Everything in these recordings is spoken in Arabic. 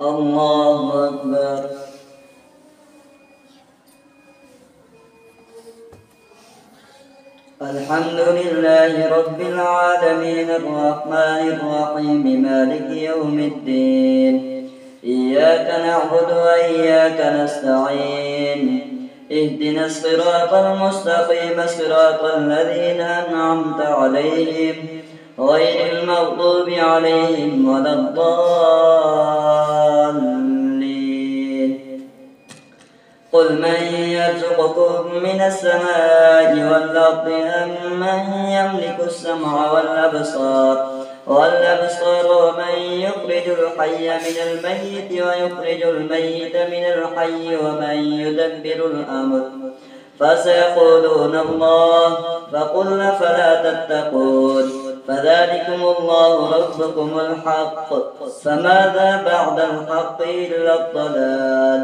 الله أكبر. الحمد لله رب العالمين الرحمن الرحيم مالك يوم الدين. إياك نعبد وإياك نستعين. اهدنا الصراط المستقيم صراط الذين أنعمت عليهم غير المغضوب عليهم ولا الضالين. قل من يرزقكم من السماء والأرض أم من يملك السمع والأبصار ومن يخرج الحي من الميت ويخرج الميت من الحي ومن يدبر الأمر فسيقولون الله فقل فلا تتقون. فذلكم الله ربكم الحق فماذا بعد الحق إلا الضلال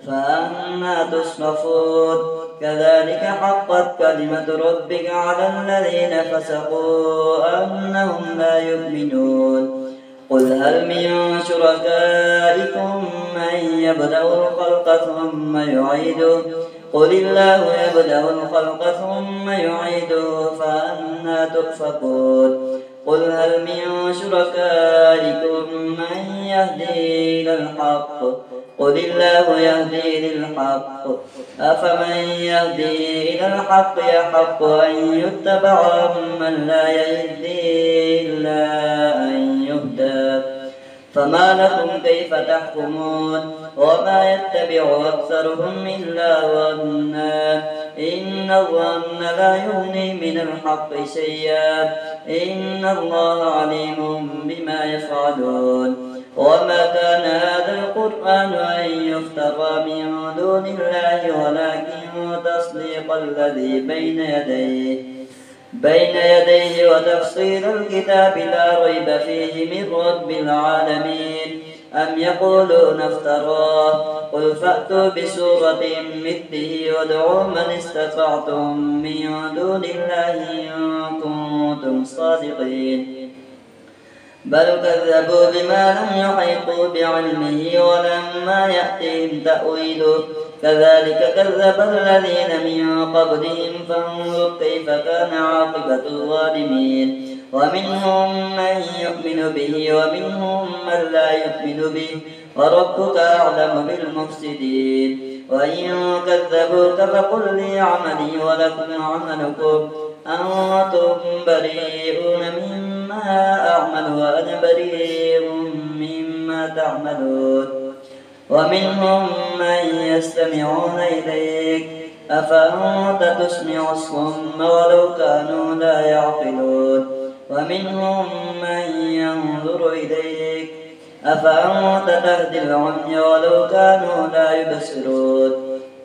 فأنا تصرفون. كذلك حقت كلمة ربك على الذين فسقوا أنهم لا يؤمنون. قل هل من شركائكم من يبدأ الخلق ثم يعيده قل الله يبدأ الخلق ثم يعيده فأنا تؤفكون. قل هل من شركائكم من يهدي إلى الحق قل الله يهدي للحق أفمن يهدي إلى الحق يحق أن يتبع أمن لا يهدي إلا أن يهدى. فما لكم كيف تحكمون وما يتبع أكثرهم إلا ظنا إن الظن لا يغني من الحق شيئا إن الله عليم بما يفعلون. وما كان هذا القرآن أن يفترى من دون الله ولكن تصديق الذي بين يديه وتفصيل الكتاب لا ريب فيه من رب العالمين. أم يقولون افتراه قل فأتوا بسورة مثله وادعوا من استطعتم من دون الله إن كنتم صادقين. بل كذبوا بما لم يحيطوا بعلمه ولما يأتهم تأويله كذلك كذب الذين من قبلهم فانظر كيف كان عاقبة الظالمين. ومنهم من يؤمن به ومنهم من لا يؤمن به وربك أعلم بالمفسدين. وإن كذبوك فقل لي عملي ولكم عملكم أنتم بريئون مما أعمل وأنا بريء مما تعملون. ومنهم من يستمعون إليك أفأنت تسمع الصم ولو كانوا لا يعقلون. ومنهم من ينظر إليك أفأنت تهدي العمي ولو كانوا لا يبصرون.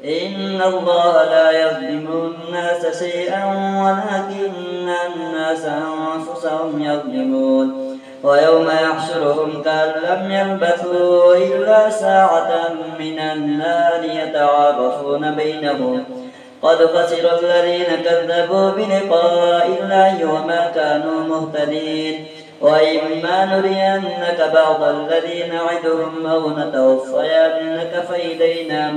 إن الله لا يظلم الناس شيئا ولكن الناس أنفسهم يظلمون. ويوم يحشرهم كأن لم يلبثوا إلا ساعة من النار يتعارفون بينهم قد خسر الذين كذبوا بلقاء الله وما كانوا مهتدين. وإما نرينك بعض الذي نعدهم أو نتوفينك فإلينا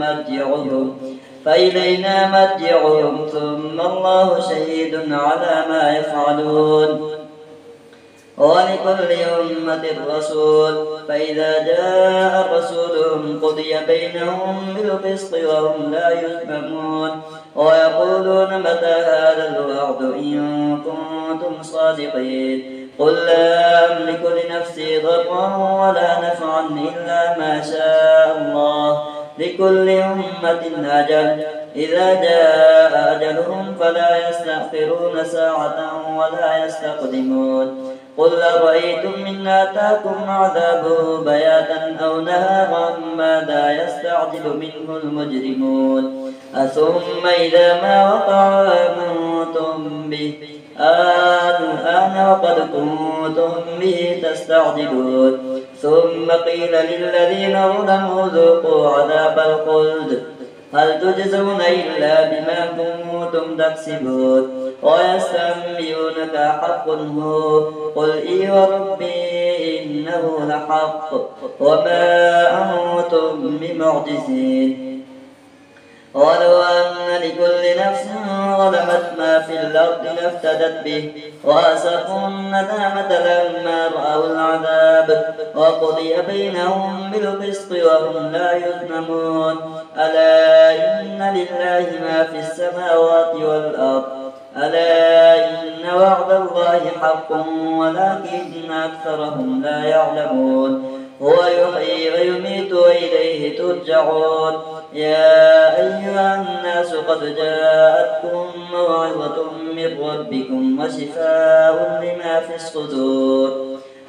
مرجعهم ثم الله شهيد على ما يفعلون. ولكل أمة رسول فإذا جاء رسولهم قضي بينهم بالقسط وهم لا يظلمون. ويقولون متى هذا الوعد إن كنتم صادقين. قل لا أملك لنفسي ضرا ولا نفعا إلا ما شاء الله لكل أمة أجل إذا جاء أجلهم فلا يستأخرون ساعة ولا يستقدمون. قل أرأيتم إن أتاكم عذابه بياتا أو نهارا ماذا يستعجل منه المجرمون. أثم إذا ما وقع آمنتم به الآن وقد كنتم به تستعجلون. ثم قيل للذين ظلموا ذوقوا عذاب الخلد هل تجزون إلا بما كنتم تكسبون. ويستنبئونك حق هو قل إي وربي إنه إنه لحق وما أنتم بمعجزين. ولو أن لكل نفس ظلمت ما في الأرض لافتدت به وأسروا الندامة لما رأوا العذاب وقضي بينهم بالقسط وهم لا يظلمون. ألا إن لله ما في السماوات والأرض ألا إن وعد الله حق ولكن أكثرهم لا يعلمون. هو يحيي ويميت وإليه ترجعون. يا أيها الناس قد جاءتكم موعظة من ربكم وشفاء لما في الصدور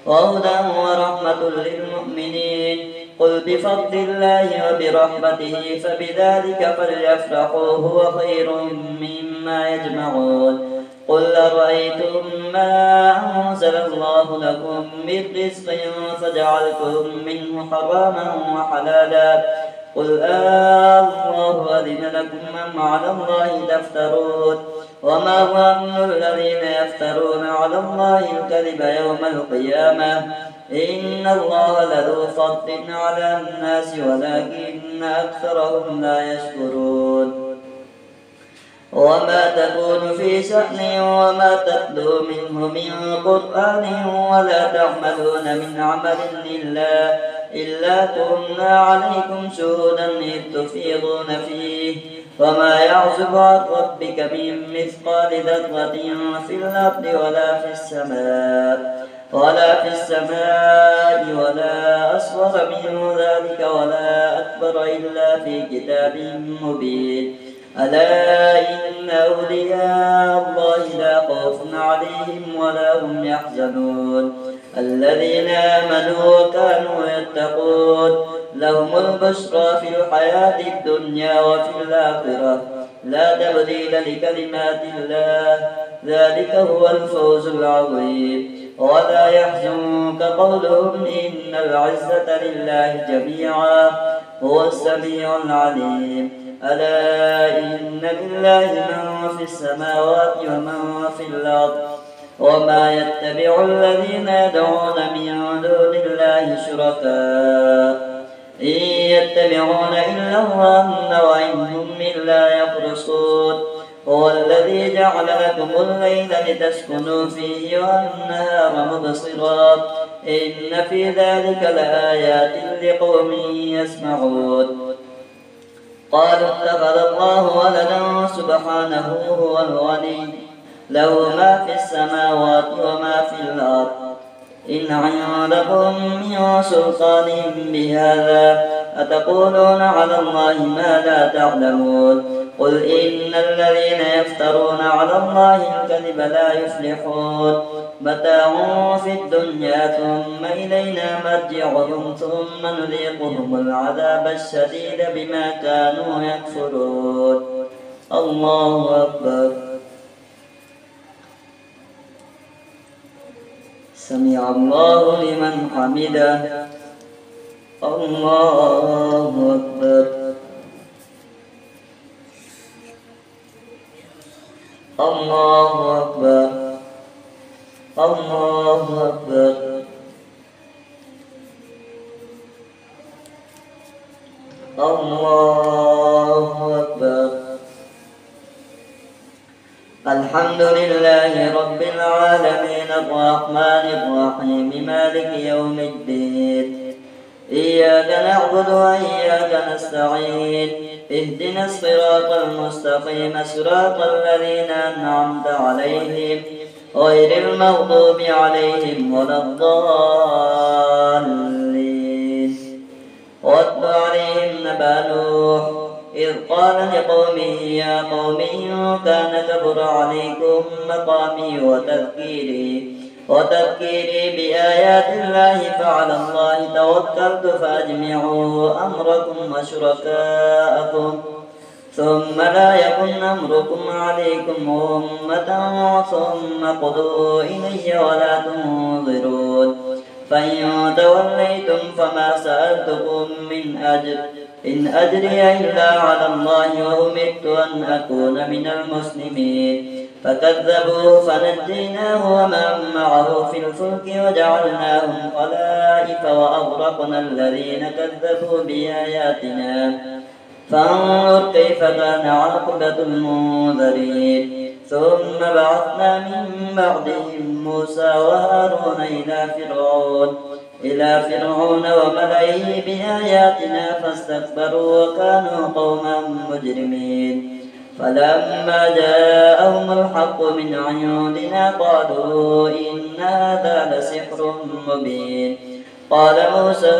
وهدى ورحمة للمؤمنين. قل بفضل الله وبرحمته فبذلك فليفرحوا هو خير مما يجمعون. قل أرأيتم ما أنزل الله لكم من رزق فجعلتم منه حراما وحلالا قل الله أذن لكم أم على الله تفترون. وما ظن الذين يفترون على الله الكذب يوم القيامة إن الله لذو فضل على الناس ولكن أكثرهم لا يشكرون. وما تكون في شأن وما تتلو منه من قرآن ولا تعملون من عمل إلا كنا عليكم شهودا إذ تفيضون فيه. وما يعزب عن ربك من مثقال ذرة في الأرض ولا في السماء ولا أصغر من ذلك ولا أكبر إلا في كتاب مبين. ألا إن أولياء الله لا خوف عليهم ولا هم يحزنون الذين آمنوا وكانوا يتقون لهم البشرى في الحياة الدنيا وفي الآخرة لا تبديل لكلمات الله ذلك هو الفوز العظيم. ولا يحزنك قولهم إن العزة لله جميعا هو السميع العليم. ألا إن لله من في السماوات ومن في الأرض وما يتبع الذين يدعون من دون الله شركاء إن يتبعون إلا الظن وإنهم إلا يخرصون. هو الذي جعل لكم الليل لتسكنوا فيه والنهار مبصرا إن في ذلك لآيات لقوم يسمعون. قالوا اتخذ الله ولدا سبحانه هو الغني له ما في السماوات وما في الأرض إن عندكم من سلطان بهذا أتقولون على الله ما لا تعلمون. قل إن الذين يفترون على الله الكذب لا يفلحون متاع في الدنيا ثم إلينا مرجعهم ثم نذيقهم العذاب الشديد بما كانوا يكفرون. الله أكبر. سمع الله لمن حمده. الله أكبر. الله أكبر. الله أكبر. الله أكبر. الحمد لله رب العالمين الرحمن الرحيم مالك يوم الدين إياك نعبد وإياك نستعين اهدنا الصراط المستقيم صراط الذين أنعمت عليهم غير المغضوب عليهم ولا الضالين. واتل عليهم نبأ نوح إذ قال لقومه يا قوم إن كان كبر عليكم مقامي وتذكيري بآيات الله فعلى الله توكلت فأجمعوا أمركم وشركاءكم ثم لا يكن أمركم عليكم أمة ثم قضوا إلي ولا تنظرون. فإن توليتم فما سألتكم من أجر إن أجري إلا على الله وأمرت أن أكون من المسلمين. فكذبوه فنجيناه ومن معه في الفلك وجعلناهم خلائف وأغرقنا الذين كذبوا بآياتنا فانظر كيف كان عاقبة المنذرين ثم بعثنا من بعدهم موسى وهارون إلى فرعون وملئه بآياتنا فاستكبروا وكانوا قوما مجرمين فلما جاءهم الحق من عندنا قالوا إن هذا لسحر مبين قال موسى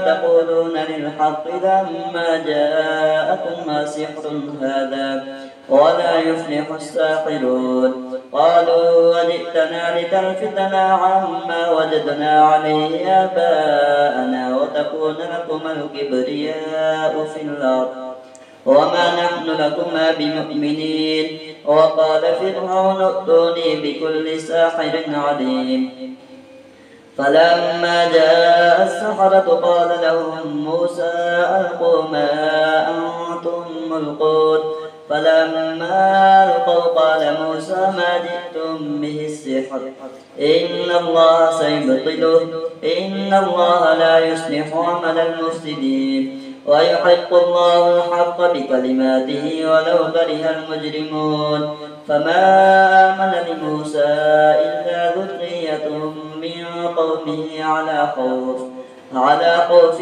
تقولون للحق لما جاءكم ما سحر هذا ولا يفلح الساحرون قالوا وجئتنا لتلفتنا عما وجدنا عليه آباءنا وتكون لكما الكبرياء في الأرض وما نحن لكما بمؤمنين وقال فرعون ائتوني بكل ساحر عليم فلما جاء السحرة قال لهم موسى ألقوا ما أنتم ملقون فلما ألقوا قال موسى ما جئتم به السحر إن الله سيبطله إن الله لا يصلح عمل المفسدين ويحق الله الحق بكلماته ولو كره المجرمون فما آمن لموسى إلا ذرية من قومه على خوف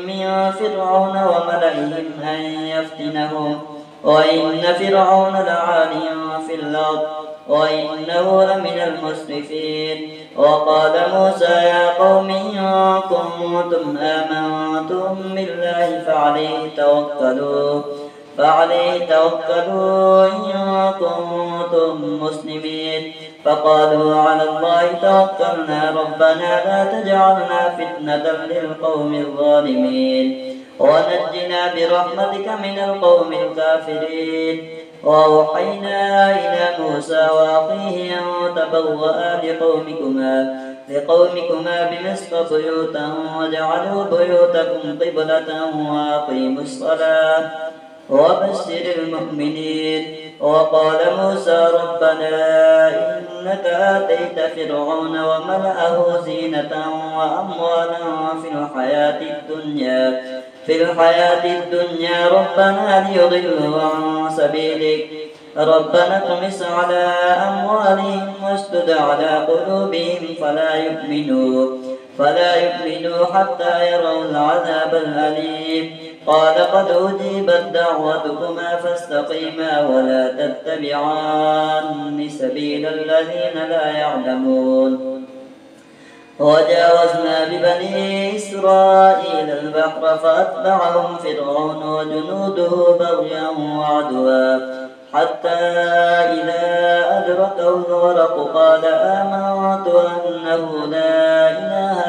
من فرعون وملئهم أن يفتنهم وإن فرعون لعال في الأرض وإنه لمن المسرفين وقال موسى يا قوم إن كنتم آمنتم بالله فعليه توكلوا إن كنتم مسلمين فقالوا على الله توكلنا ربنا لا تجعلنا فتنة للقوم الظالمين ونجنا برحمتك من القوم الكافرين وأوحينا إلى موسى وأخيه أن تبوأ لقومكما بمصر بيوتا وجعلوا بيوتكم قبلة وأقيموا الصلاة وبشر المؤمنين وقال موسى ربنا إنك آتيت فرعون وملأه زينة وأموالا في الحياة الدنيا ربنا ليضلوا عن سبيلك ربنا اطمس على أموالهم واشدد على قلوبهم فلا يؤمنوا حتى يروا العذاب الأليم قال قد أجيبت دعوتكما فاستقيما ولا تتبعان سبيل الذين لا يعلمون وجاوزنا ببني إسرائيل البحر فأتبعهم فرعون وجنوده بغيا وعدوا حتى إذا أدركه الغرق قال آمنت أنه لا إله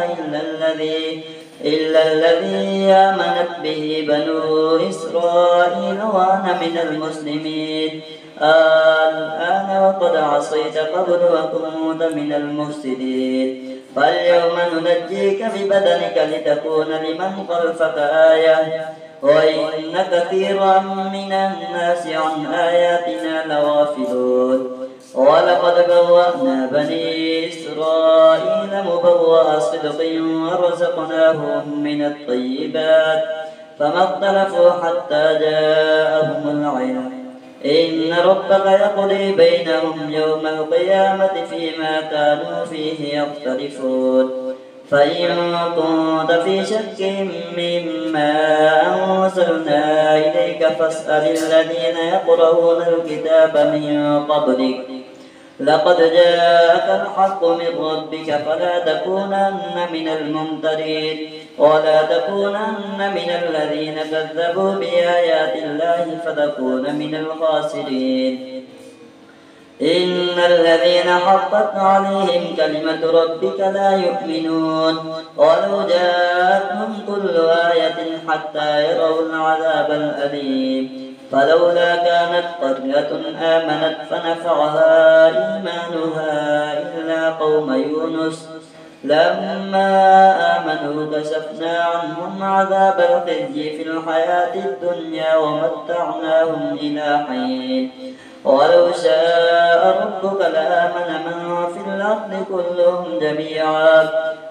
إلا الذي آمنت به بنو إسرائيل وأنا من المسلمين الآن وقد عصيت قبل وكنت من المفسدين فاليوم ننجيك ببدنك لتكون لمن خلفك آية وإن كثيرا من الناس عن آياتنا لغافلون ولقد بوأنا بني إسرائيل مبوأ صدق ورزقناهم من الطيبات فما اختلفوا حتى جاءهم العلم إن ربك يقضي بينهم يوم القيامة فيما كانوا فيه يختلفون فإن كنت في شك مما أنزلنا إليك فاسأل الذين يقرؤون الكتاب من قبلك لقد جاءك الحق من ربك فلا تكونن من الممترين ولا تكونن من الذين كذبوا بآيات الله فتكون من الخاسرين إن الذين حقت عليهم كلمة ربك لا يؤمنون ولو جاءتهم كل آية حتى يروا العذاب الأليم فلولا كانت قرية آمنت فنفعها إيمانها إلا قوم يونس لما آمنوا كشفنا عنهم عذاب الخزي في الحياة الدنيا ومتعناهم إلى حين ولو شاء ربك لآمن من في الأرض كلهم جميعا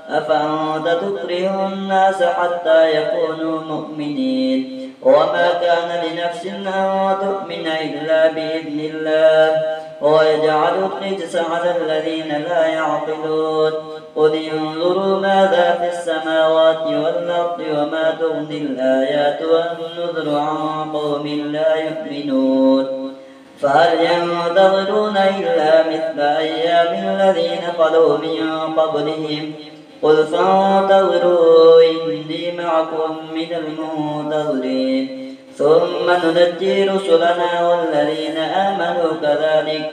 أفأنت تكره الناس حتى يكونوا مؤمنين وما كان لنفس أن تؤمن إلا بإذن الله ويجعل الرجس على الذين لا يعقلون قل انظروا ماذا في السماوات والأرض وما تغني الآيات والنذر عن قوم لا يؤمنون فهل ينتظرون إلا مثل أيام الذين خلوا من قبلهم قل فانتظروا إني معكم من المنتظرين ثم ننجي رسلنا والذين آمنوا كذلك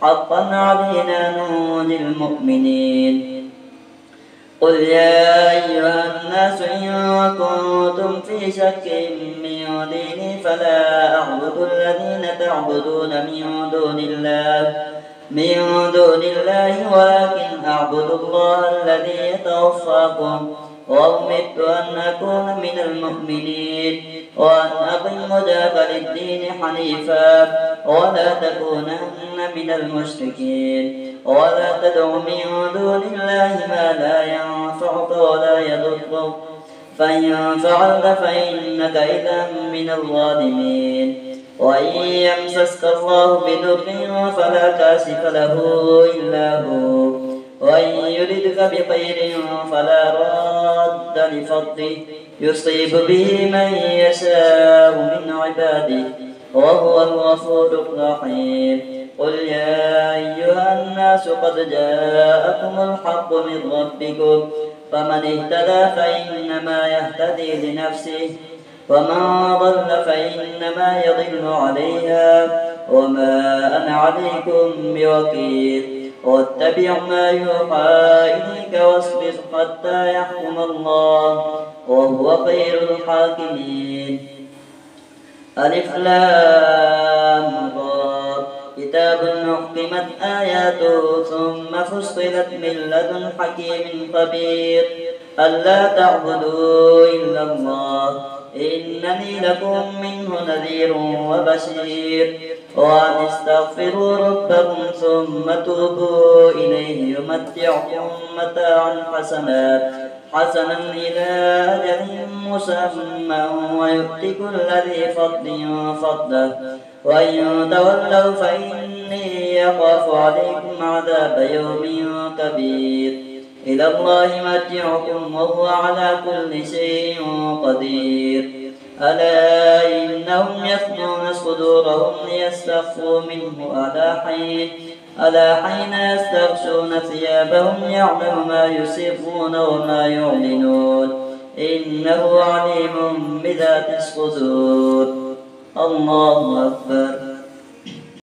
حقا علينا ننجي المؤمنين قل يا أيها الناس إن كنتم في شك من ديني فلا أعبد الذين تعبدون من دون الله ولكن أعبد الله الذي يتوفاكم وأمرت أن أكون من المؤمنين وأن أقم وجهك للدين حنيفا ولا تكونن من المشركين ولا تدع من دون الله ما لا ينفعك ولا يضرك فإن فعلت فإنك إذا من الظالمين وإن يمسسك الله بضر فلا كاشف له إلا هو وإن يردك بخير فلا راد لفضله يصيب به من يشاء من عباده وهو الغفور الرحيم قل يا أيها الناس قد جاءكم الحق من ربكم فمن اهتدى فإنما يهتدي لنفسه ومن ضل فإنما يضل عليها وما أنا عليكم بوكيل واتبع ما يوحى إليك واصبر حتى يحكم الله وهو خير الحاكمين ألف لام را كتاب أحكمت آياته ثم فصلت من لدن حكيم خبير ألا تعبدوا إلا الله إنني لكم منه نذير وبشير وأن استغفروا ربكم ثم توبوا إليه يمتعكم متاعا حسنا إلى أجل مسمى ويؤتي كل ذي فضل فضله وإن تولوا فإني أخاف عليكم عذاب يوم كبير إلى الله مرجعكم وهو على كل شيء قدير ألا إنهم يثنون صدورهم ليستخفوا منه ألا حين يستغشون ثيابهم يعلم ما يسرون وما يعلنون إنه عليم بذات الصدور الله أكبر.